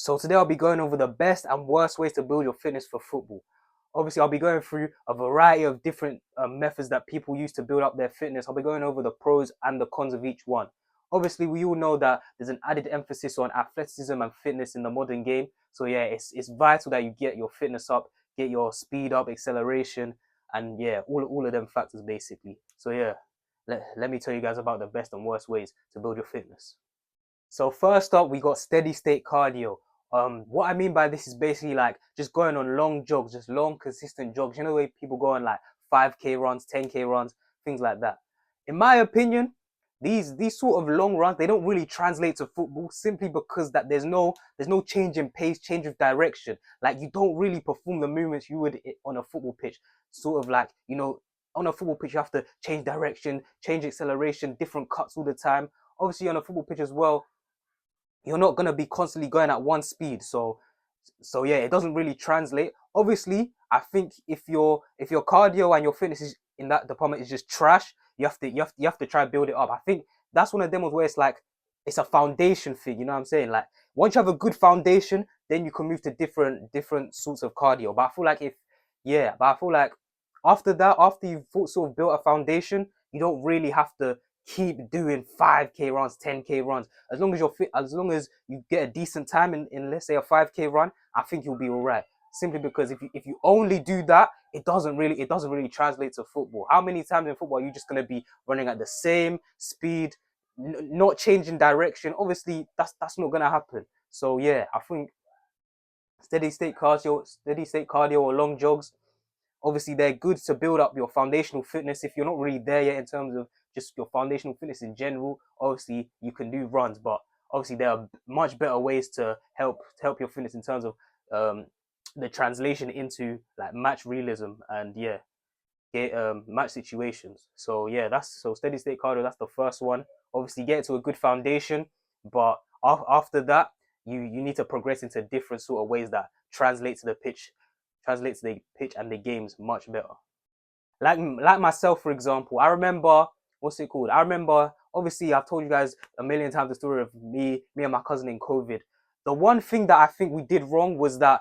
So today I'll be going over the best and worst ways to build your fitness for football. Obviously, I'll be going through a variety of different methods that people use to build up their fitness. I'll be going over the pros and the cons of each one. Obviously, we all know that there's an added emphasis on athleticism and fitness in the modern game. So yeah, it's vital that you get your fitness up, get your speed up, acceleration, and yeah, all of them factors basically. So yeah, let me tell you guys about the best and worst ways to build your fitness. So first up, we got steady state cardio. What I mean by this is basically like just going on long jogs, just long consistent jogs. You know the way people go on like 5k runs, 10k runs, things like that. In my opinion, these sort of long runs they don't really translate to football simply because that there's no change in pace, change of direction. Like you don't really perform the movements you would on a football pitch. Sort of like on a football pitch you have to change direction, change acceleration, different cuts all the time. Obviously on a football pitch as well you're not gonna be constantly going at one speed. So yeah, it doesn't really translate. Obviously, I think if your cardio and your fitness is in that department is just trash, you have to try to build it up. I think that's one of them where it's like it's a foundation thing. You know what I'm saying? Like once you have a good foundation, then you can move to different sorts of cardio. But I feel like after that, after you've sort of built a foundation, you don't really have to keep doing 5k runs, 10k runs. As long as you're fit, as long as you get a decent time in let's say a 5k run, I think you'll be all right. Simply because if you only do that, it doesn't really translate to football. How many times in football are you just gonna be running at the same speed, not changing direction? Obviously, that's not gonna happen. So yeah, I think steady state cardio or long jogs. Obviously, they're good to build up your foundational fitness. If you're not really there yet in terms of just your foundational fitness in general, obviously you can do runs, but obviously there are much better ways to help your fitness in terms of um, the translation into like match realism and yeah, get match situations. So yeah, that's so steady state cardio. That's the first one. Obviously, get to a good foundation, but after that, you need to progress into different sort of ways that translate to the pitch and the games much better. Like myself, for example, I remember what's it called? I remember obviously I've told you guys a million times the story of me and my cousin in COVID. The one thing that I think we did wrong was that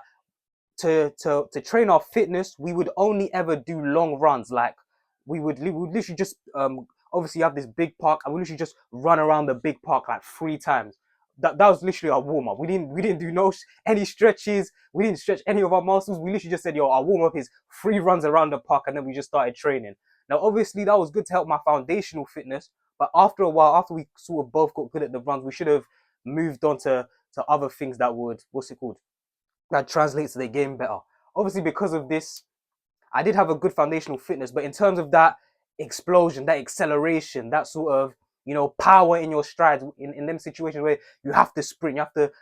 to train our fitness, we would only ever do long runs. Like we would literally just obviously have this big park and we literally just run around the big park like 3 times. That was literally our warm up. We didn't do any stretches. We didn't stretch any of our muscles. We literally just said, "Yo, our warm up is 3 runs around the park," and then we just started training. Now, obviously, that was good to help my foundational fitness. But after a while, after we sort of both got good at the runs, we should have moved on to other things that would what's it called that translates to the game better. Obviously, because of this, I did have a good foundational fitness, but in terms of that explosion, that acceleration, that sort of power in your strides in them situations where you have to sprint,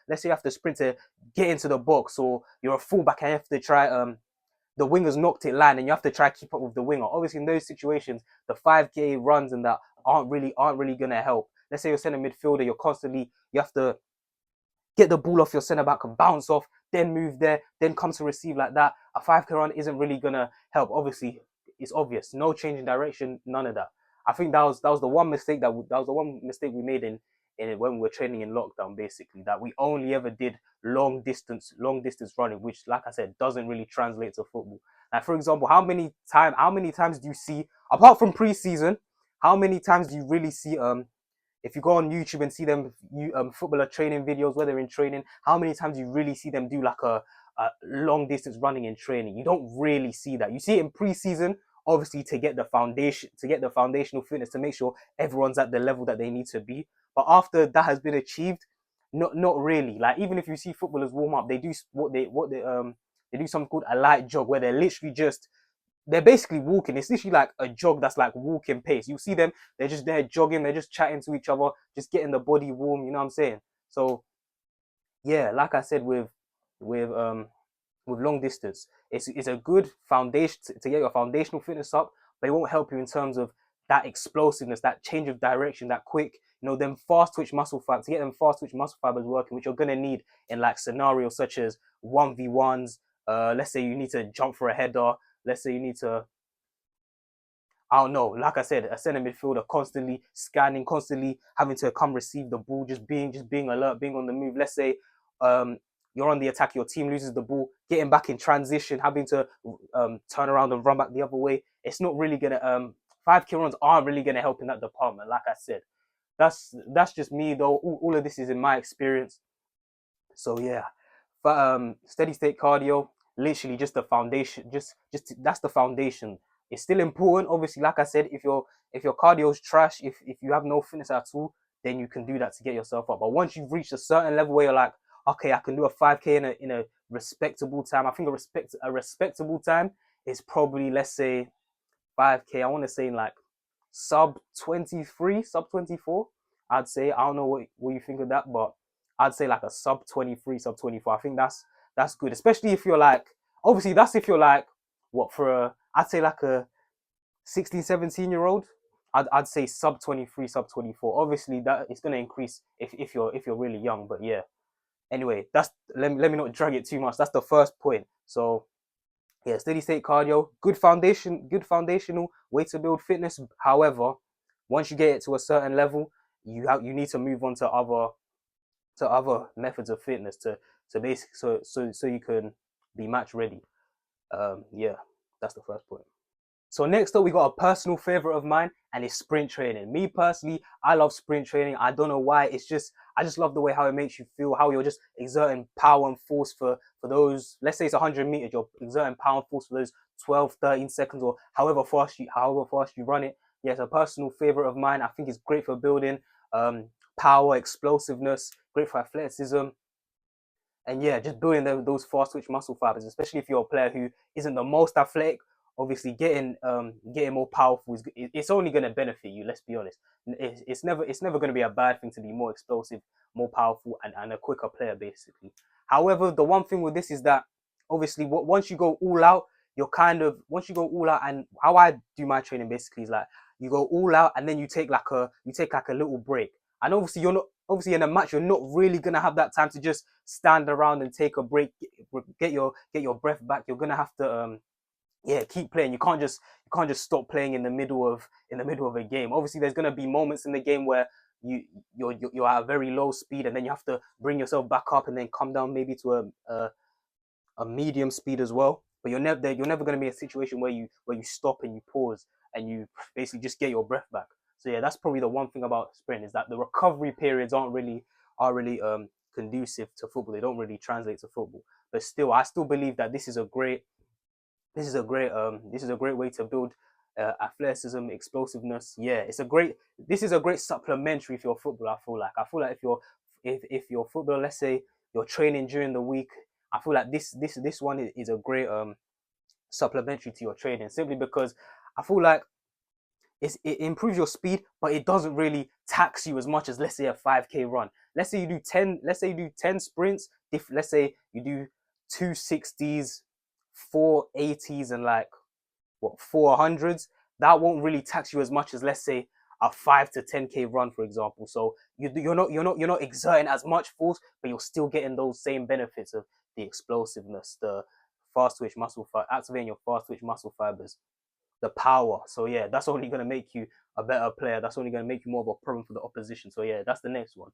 let's say you have to sprint to get into the box, or you're a fullback and you have to try the winger's knocked it line and you have to try to keep up with the winger. Obviously, in those situations, the 5k runs and that aren't really gonna help. Let's say you're centre midfielder, you have to get the ball off your centre back and bounce off, then move there, then come to receive like that. A 5k run isn't really gonna help. Obviously, it's obvious. No change in direction, none of that. I think that was the one mistake that was the one mistake we made in when we were training in lockdown, basically, that we only ever did long distance running, which, like I said, doesn't really translate to football. Like for example, how many times do you see, apart from preseason, how many times do you really see if you go on YouTube and see them footballer training videos where they're in training, how many times do you really see them do like a long distance running in training? You don't really see that. You see it in preseason, obviously to get the foundational fitness to make sure everyone's at the level that they need to be. But after that has been achieved, not really. Like even if you see footballers warm up, they do they do something called a light jog where they're basically walking. It's literally like a jog that's like walking pace. You see them, they're just there jogging, they're just chatting to each other, just getting the body warm, you know what I'm saying? So yeah, like I said with um with long distance, it's a good foundation to get your foundational fitness up, but it won't help you in terms of that explosiveness, that change of direction, that quick, them fast twitch muscle fibers, to get them fast twitch muscle fibers working, which you're gonna need in like scenarios such as 1v1s. Let's say you need to jump for a header. Let's say you need to, I don't know, like I said, a centre midfielder constantly scanning, constantly having to come receive the ball, just being alert, being on the move. Let's say you're on the attack, your team loses the ball, getting back in transition, having to turn around and run back the other way. It's not really gonna 5K runs aren't really gonna help in that department. Like I said, that's just me though. All of this is in my experience. So yeah, but steady state cardio, literally just the foundation. Just that's the foundation. It's still important, obviously. Like I said, if your cardio is trash, if you have no fitness at all, then you can do that to get yourself up. But once you've reached a certain level where you're like, okay, I can do a 5K in a respectable time. I think a respectable time is probably, let's say, 5K. I want to say in like sub 23, sub 24. I'd say. I don't know what you think of that, but I'd say like a sub 23, sub 24. I think that's good, especially if you're like, obviously that's if you're like, what, for a, I'd say like a 16, 17-year old. I'd say sub 23, sub 24. Obviously that it's going to increase if you're really young, but yeah. Anyway, that's let me not drag it too much. That's the first point. So yeah, steady state cardio, good foundation, good foundational way to build fitness. However, once you get it to a certain level, you need to move on to other methods of fitness to basically so you can be match ready. Yeah, that's the first point. So next up, we got a personal favorite of mine, and it's sprint training. Me personally, I love sprint training. I don't know why. I just love the way how it makes you feel, how you're just exerting power and force for those. Let's say it's 100 meters, you're exerting power and force for those 12, 13 seconds, or however fast you run it. Yeah, it's a personal favorite of mine. I think it's great for building power, explosiveness, great for athleticism. And yeah, just building those fast twitch muscle fibers, especially if you're a player who isn't the most athletic. Obviously, getting more powerful it's only going to benefit you. Let's be honest. It's never going to be a bad thing to be more explosive, more powerful, and a quicker player basically. However, the one thing with this is that obviously once you go all out, once you go all out, and how I do my training basically is like you go all out and then you take like a little break. And obviously you're not obviously in a match you're not really gonna have that time to just stand around and take a break, get your breath back. You're gonna have to yeah, keep playing. You can't just stop playing in the middle of a game. Obviously, there's gonna be moments in the game where you're at a very low speed, and then you have to bring yourself back up and then come down maybe to a medium speed as well. But you're never gonna be in a situation where you stop and you pause and you basically just get your breath back. So yeah, that's probably the one thing about sprint is that the recovery periods are really conducive to football. They don't really translate to football. But still, I still believe that this is a great way to build athleticism, explosiveness. Yeah, this is a great supplementary for your football. I feel like if you're football, let's say you're training during the week, I feel like this one is a great supplementary to your training, simply because I feel like it improves your speed, but it doesn't really tax you as much as, let's say, a 5K run. Let's say you do 10 sprints. Let's say you do 260s, 480s, and like what 400s. That won't really tax you as much as, let's say, a 5 to 10K run, for example. So you're not exerting as much force, but you're still getting those same benefits of the explosiveness, the activating your fast twitch muscle fibers, the power. So yeah, that's only going to make you a better player. That's only going to make you more of a problem for the opposition. So yeah, that's the next one.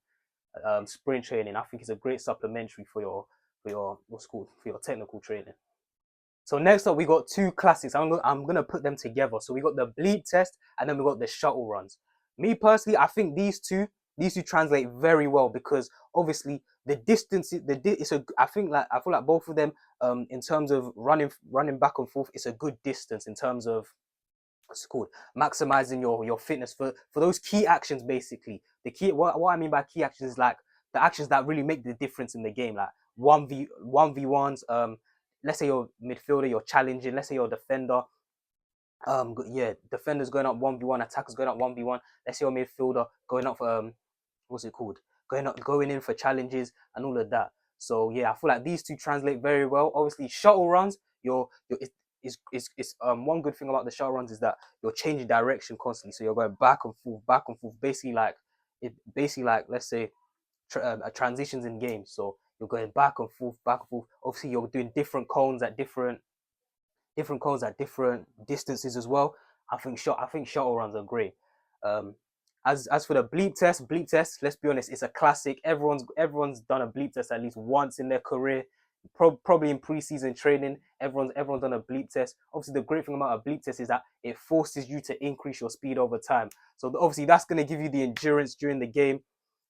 Sprint training. I think it's a great supplementary for your what's called for your technical training. So next up, we got two classics. I'm gonna put them together. So we got the bleed test, and then we got the shuttle runs. Me personally, I think these two translate very well because obviously the distance, it's a. I feel like both of them, in terms of running back and forth, it's a good distance in terms of what's it called, maximizing your fitness for those key actions. Basically, the key what I mean by key actions is like the actions that really make the difference in the game, like one v ones. Let's say you're midfielder, you're challenging. Let's say you're a defender. Yeah, defenders going up 1v1, attackers going up 1v1. Let's say you're a midfielder going up for what's it called? Going in for challenges and all of that. So yeah, I feel like these two translate very well. Obviously, shuttle runs, it's one good thing about the shuttle runs is that you're changing direction constantly. So you're going back and forth. Basically like let's say transitions in games. So you're going back and forth, back and forth. Obviously, you're doing different cones at different distances as well. I think shuttle runs are great. Um, As for the bleep test, let's be honest, it's a classic. Everyone's done a bleep test at least once in their career. Probably in preseason training, everyone's done a bleep test. Obviously, the great thing about a bleep test is that it forces you to increase your speed over time. So obviously, that's going to give you the endurance during the game.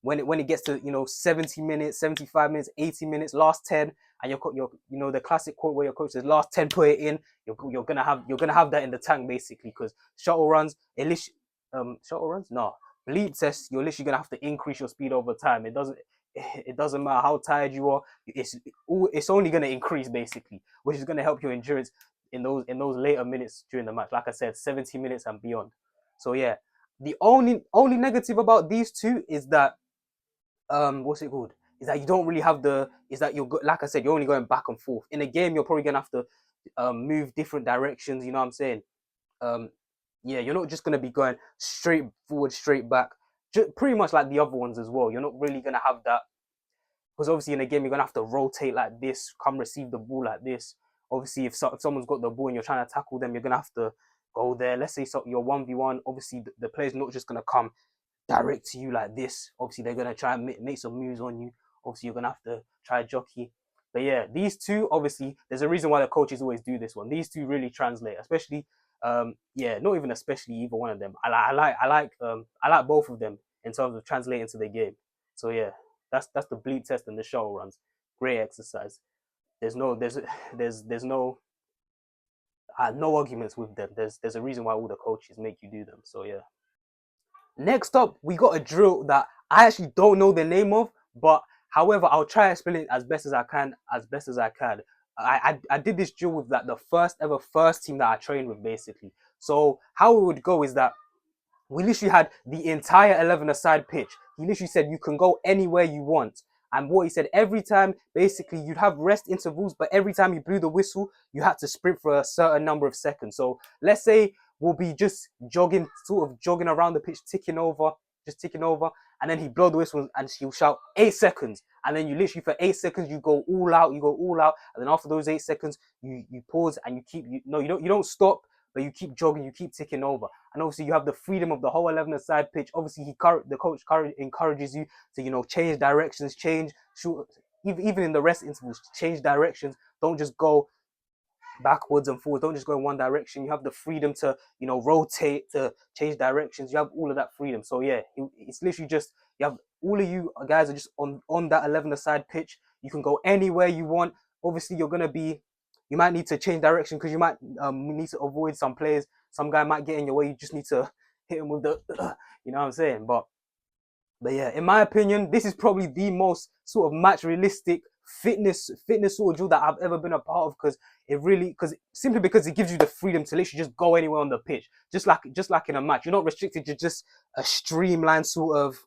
When it gets to 70 minutes, 75 minutes, 80 minutes, last 10, and you're the classic quote where your coach says last 10 put it in. You're gonna have that in the tank basically, because shuttle runs, at least shuttle runs, no, bleep tests, you're literally gonna have to increase your speed over time. It doesn't matter how tired you are. It's only going to increase basically, which is going to help your endurance in those later minutes during the match. Like I said, 70 minutes and beyond. So yeah, the only negative about these two is that what's it called? Is that you don't really have is that like I said, you're only going back and forth. In a game, you're probably gonna have to move different directions. You know what I'm saying? Um, yeah, you're not just gonna be going straight forward, straight back. Pretty much like the other ones as well. You're not really gonna have that, because obviously in a game you're gonna have to rotate like this, come receive the ball like this. Obviously, if someone's got the ball and you're trying to tackle them, you're gonna have to go there. Let's say you're 1v1. Obviously, the player's not just gonna come direct to you like this. Obviously, they're gonna try and make some moves on you. Obviously, you're gonna have to try jockey. But yeah, these two, obviously, there's a reason why the coaches always do this one. These two really translate, especially yeah, not even especially either one of them. I like both of them in terms of translating to the game. So yeah, that's the bleep test and the shuttle runs. Great exercise. There's no arguments with them. There's a reason why all the coaches make you do them. So yeah. Next up, we got a drill that I actually don't know the name of, but however, I'll try to explain it as best as I can. I did this drill with like the first team that I trained with basically. So how it would go is that we literally had the entire 11-a-side pitch. He literally said you can go anywhere you want. And what he said, every time, basically, you'd have rest intervals, but every time you blew the whistle, you had to sprint for a certain number of seconds. So let's say we'll be just jogging, sort of jogging around the pitch, just ticking over, and then he blow the whistle and he'll shout 8 seconds. And then you literally for 8 seconds you go all out, and then after those 8 seconds, you pause and you don't stop, but you keep jogging, you keep ticking over. And obviously you have the freedom of the whole 11-a-side pitch. Obviously the coach encourages you to change directions, change shoot, even in the rest intervals, change directions. Don't just go backwards and forwards. Don't just go in one direction. You have the freedom to rotate, to change directions. You have all of that freedom. So yeah, it's literally just, you have all of you guys are just on that 11-a-side pitch. You can go anywhere you want. Obviously you might need to change direction because you might need to avoid some players. Some guy might get in your way. You just need to hit him with the you know what I'm saying. But yeah, in my opinion, this is probably the most sort of match realistic fitness sort of drill that I've ever been a part of, simply because it gives you the freedom to literally just go anywhere on the pitch, just like in a match. You're not restricted to just a streamlined sort of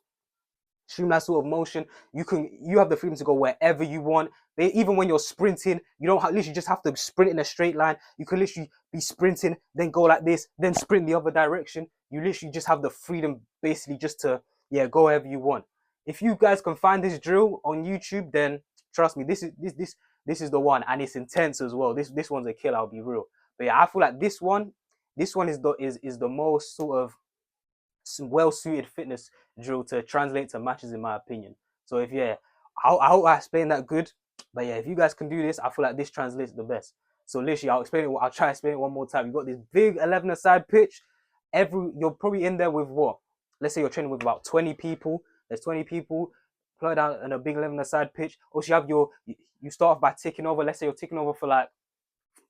motion. You have the freedom to go wherever you want. Even when you're sprinting, you don't literally just have to sprint in a straight line. You can literally be sprinting, then go like this, then sprint the other direction. You literally just have the freedom basically just to go wherever you want. If you guys can find this drill on YouTube, then trust me, this is the one, and it's intense as well. This one's a killer, I'll be real. But yeah, I feel like this one is the most sort of well-suited fitness drill to translate to matches, in my opinion. So I hope I explained that good. But yeah, if you guys can do this, I feel like this translates the best. So literally, I'll try to explain it one more time. You got this big 11-a-side pitch. You're probably in there with what? Let's say you're training with about 20 people. There's 20 people plotted out in a big 11-a-side pitch. Also, you start off by ticking over. Let's say you're ticking over for like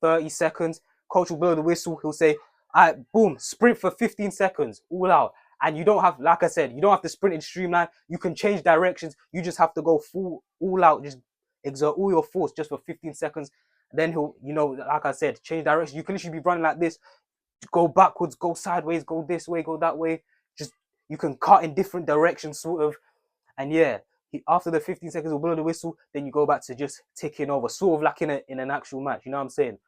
30 seconds. Coach will blow the whistle. He'll say, all right, boom, sprint for 15 seconds, all out. And you don't have, like I said, you don't have to sprint in streamline. You can change directions. You just have to go full, all out. Just exert all your force just for 15 seconds. Then he'll, like I said, change direction. You can literally be running like this, go backwards, go sideways, go this way, go that way. Just, you can cut in different directions, sort of. And yeah, after the 15 seconds, he'll blow the whistle. Then you go back to just ticking over, sort of like in an actual match. You know what I'm saying?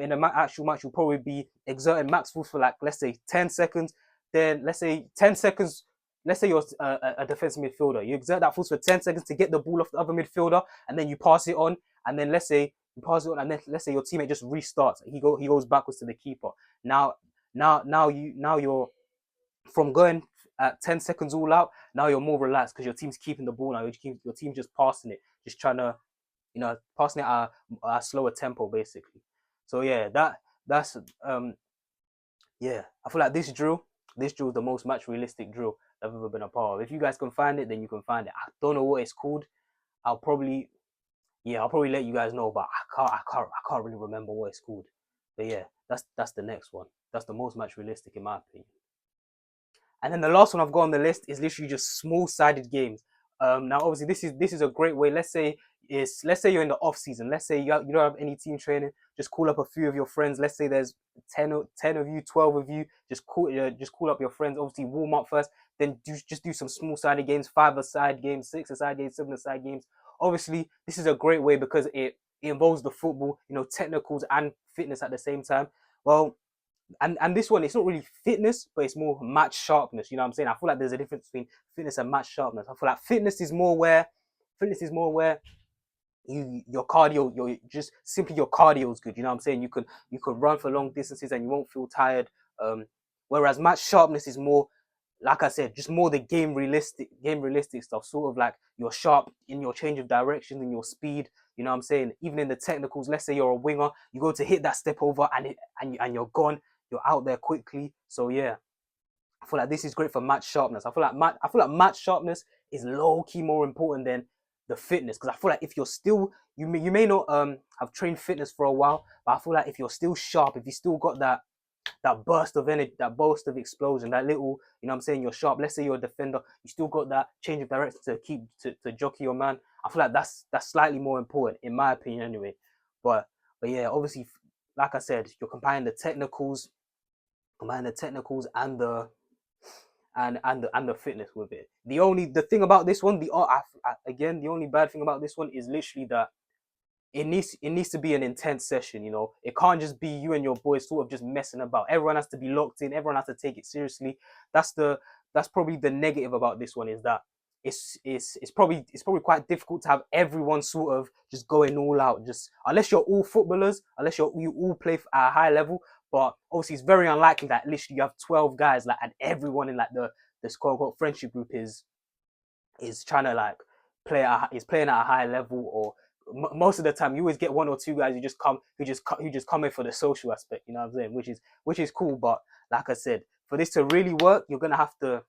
In an actual match, you'll probably be exerting max force for like, let's say 10 seconds. Then let's say 10 seconds, let's say you're a defensive midfielder. You exert that force for 10 seconds to get the ball off the other midfielder, and then you pass it on. And then let's say you pass it on, and then let's say your teammate just restarts. He goes backwards to the keeper. Now you're from going at 10 seconds all out, now you're more relaxed because your team's keeping the ball now. Your team's just passing it, just trying to, passing it at a slower tempo basically. So yeah, that's yeah. I feel like this drill is the most match realistic drill I've ever been a part of. If you guys can find it, then you can find it. I don't know what it's called. I'll probably I'll probably let you guys know, but I can't really remember what it's called. But yeah, that's the next one. That's the most match realistic in my opinion. And then the last one I've got on the list is literally just small-sided games. Now obviously this is a great way. Let's say you're in the off season. Let's say you don't have any team training. Just call up a few of your friends. Let's say there's 10 of you, 12 of you. Just call up your friends. Obviously warm up first. Then just do some small-sided games, 5-a-side games, 6-a-side games, 7-a-side games. Obviously this is a great way because it involves the football, technicals and fitness at the same time. Well, and this one, it's not really fitness, but it's more match sharpness. You know what I'm saying? I feel like there's a difference between fitness and match sharpness. I feel like fitness is more where your cardio, your just simply your cardio is good. You know what I'm saying? You could run for long distances and you won't feel tired. Whereas match sharpness is more, like I said, just more the game realistic stuff. Sort of like you're sharp in your change of direction and your speed. You know what I'm saying? Even in the technicals, let's say you're a winger, you go to hit that step over and you're gone. You're out there quickly. So yeah, I feel like this is great for match sharpness. I feel like match sharpness is low key more important than the fitness, because I feel like if you're still, you may not have trained fitness for a while, but I feel like if you're still sharp, if you still got that burst of energy, that burst of explosion, that little, what I'm saying, you're sharp. Let's say you're a defender, you still got that change of direction to keep to jockey your man. I feel like that's slightly more important in my opinion anyway. But yeah, obviously, like I said, you're combining the technicals and the fitness with it. The thing about this one, again, the only bad thing about this one is literally that it needs to be an intense session. It can't just be you and your boys sort of just messing about. Everyone has to be locked in. Everyone has to take it seriously. That's probably the negative about this one, is that it's probably quite difficult to have everyone sort of just going all out, just unless you're all footballers, unless you all play at a high level. But obviously it's very unlikely that literally you have 12 guys, like, and everyone in like the quote unquote friendship group is trying to like is playing at a high level. Or most of the time you always get one or two guys who just come in for the social aspect, you know what I'm saying, which is cool. But like I said, for this to really work, you're gonna have to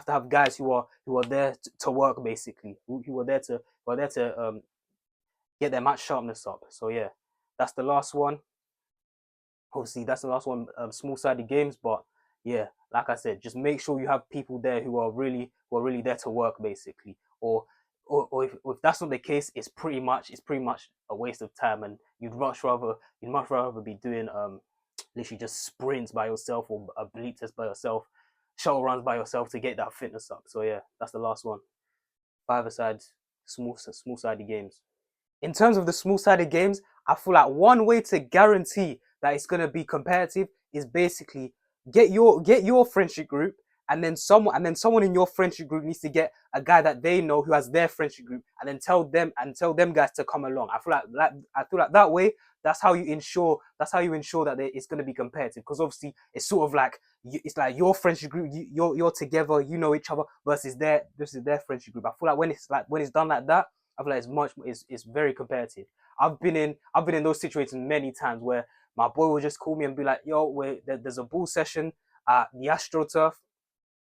have guys who are there to work basically, who are there to get their match sharpness up. So yeah, that's the last one. Obviously, that's the last one. Small-sided games, but yeah, like I said, just make sure you have people there who are really there to work basically. Or if that's not the case, it's pretty much a waste of time, and you'd much rather be doing literally just sprints by yourself, or a bleep test by yourself, shuttle runs by yourself to get that fitness up. So yeah, that's the last one. 5-a-side, small-sided games. In terms of the small-sided games, I feel like one way to guarantee that it's gonna be competitive is basically get your friendship group, and then someone in your friendship group needs to get a guy that they know who has their friendship group, and then tell them guys to come along. I feel like that way, that's how you ensure that it's gonna be competitive, because obviously it's sort of like it's like your friendship group, you're together, you know each other, versus their friendship group. I feel like when it's done like that, I feel like it's very competitive. I've been in those situations many times where my boy will just call me and be like, "Yo, there's a ball session at the AstroTurf,"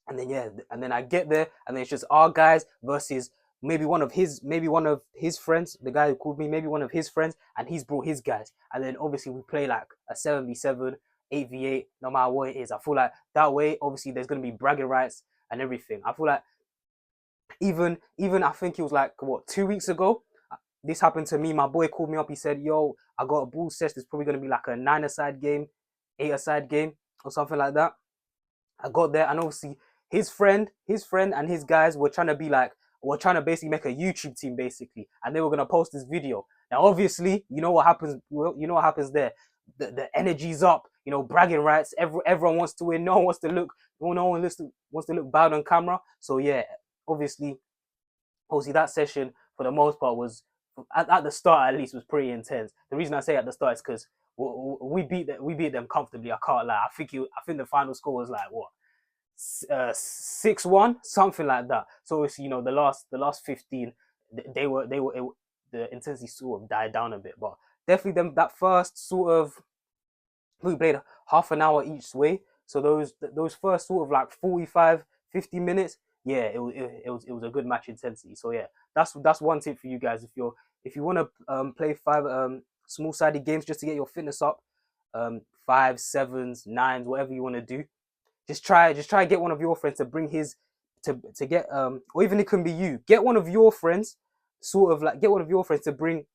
and then yeah, and then I get there, and then it's just our guys versus maybe one of his friends, the guy who called me, maybe one of his friends, and he's brought his guys, and then obviously we play like a 7v7, 8v8, no matter what it is. I feel like that way, obviously, there's gonna be bragging rights and everything. I feel like even I think it was like, what, 2 weeks ago, this happened to me. My boy called me up. He said, "Yo, I got a ball set. It's probably gonna be like a 9-a-side game, 8-a-side game, or something like that." I got there, and obviously his friend and his guys were trying to basically make a YouTube team basically, and they were gonna post this video. Now, obviously, you know what happens. Well, you know what happens there. The energy's up. Bragging rights. Everyone wants to win. No one wants to look. No one wants to look bad on camera. So yeah, obviously, that session for the most part was, at the start at least, was pretty intense. The reason I say at the start is because we beat them comfortably. I can't lie. I think the final score was like what, 6-1, something like that. So it's, you know, the last 15, the intensity sort of died down a bit, but definitely that first sort of, we played half an hour each way. So those first sort of like 45, 50 minutes, yeah, it was a good match intensity. So yeah, that's one tip for you guys. If you want to play five small sided games just to get your fitness up, five, sevens, nines, whatever you want to do, just try to get one of your friends to bring his, to get or even it can be you. Get one of your friends, sort of like get one of your friends to bring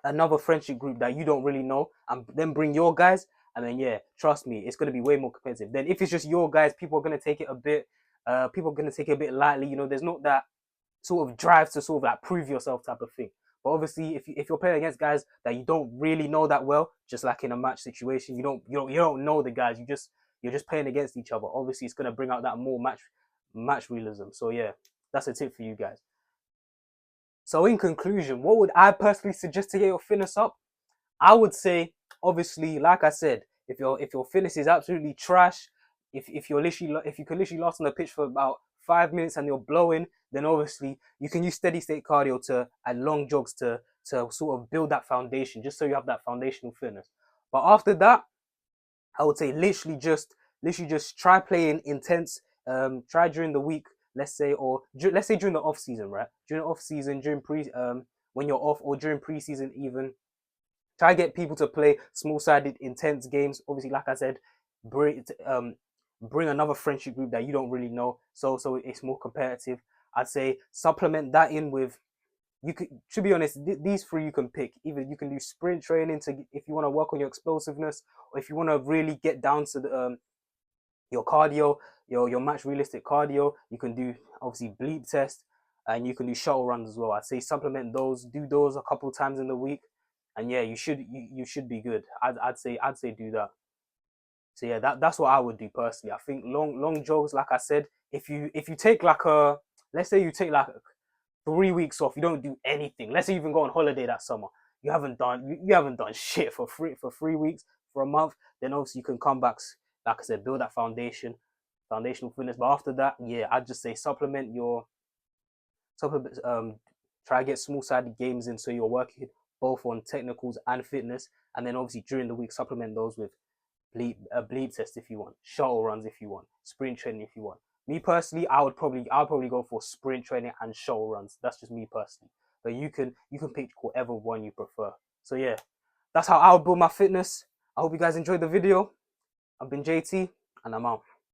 another friendship group that you don't really know, and then bring your guys, and then yeah, trust me, it's gonna be way more competitive. Then if it's just your guys, people are gonna take it a bit, lightly. You know, there's not that sort of drive to sort of like prove yourself type of thing. But obviously, if you're playing against guys that you don't really know that well, just like in a match situation, you don't know the guys. You're just playing against each other. Obviously, it's gonna bring out that more match realism. So yeah, that's a tip for you guys. So in conclusion, what would I personally suggest to get your fitness up? I would say, obviously, like I said, if your fitness is absolutely trash, if you can literally last on the pitch for about 5 minutes and you're blowing, then obviously you can use steady state cardio to and long jogs to sort of build that foundation, just so you have that foundational fitness. But after that, I would say literally just try playing intense. Try during the week, let's say, or let's say during the off season, right? During the off season, during when you're off, or during preseason even, try to get people to play small-sided, intense games. Obviously, like I said, bring another friendship group that you don't really know, so it's more competitive. I'd say supplement that in with, you could, to be honest, these three you can pick. Either you can do sprint training to, if you want to work on your explosiveness, or if you want to really get down to your cardio, your match realistic cardio, you can do obviously bleep test, and you can do shuttle runs as well. I'd say supplement those, do those a couple of times in the week, and yeah, you should be good. I'd say do that. So yeah, that's what I would do personally. I think long jogs, like I said, if you take like a, let's say you take like 3 weeks off, you don't do anything. Let's say you even go on holiday that summer, you haven't done shit for 3 weeks, for a month. Then obviously you can come back, like I said, build that foundational fitness. But after that, yeah, I'd just say supplement. Try to get small sided games in, so you're working both on technicals and fitness, and then obviously during the week supplement those with bleep test if you want, shuttle runs if you want, sprint training if you want. Me personally, I'll probably go for sprint training and shuttle runs. That's just me personally. But you can pick whatever one you prefer. So yeah, that's how I'll build my fitness. I hope you guys enjoyed the video. I've been JT, and I'm out.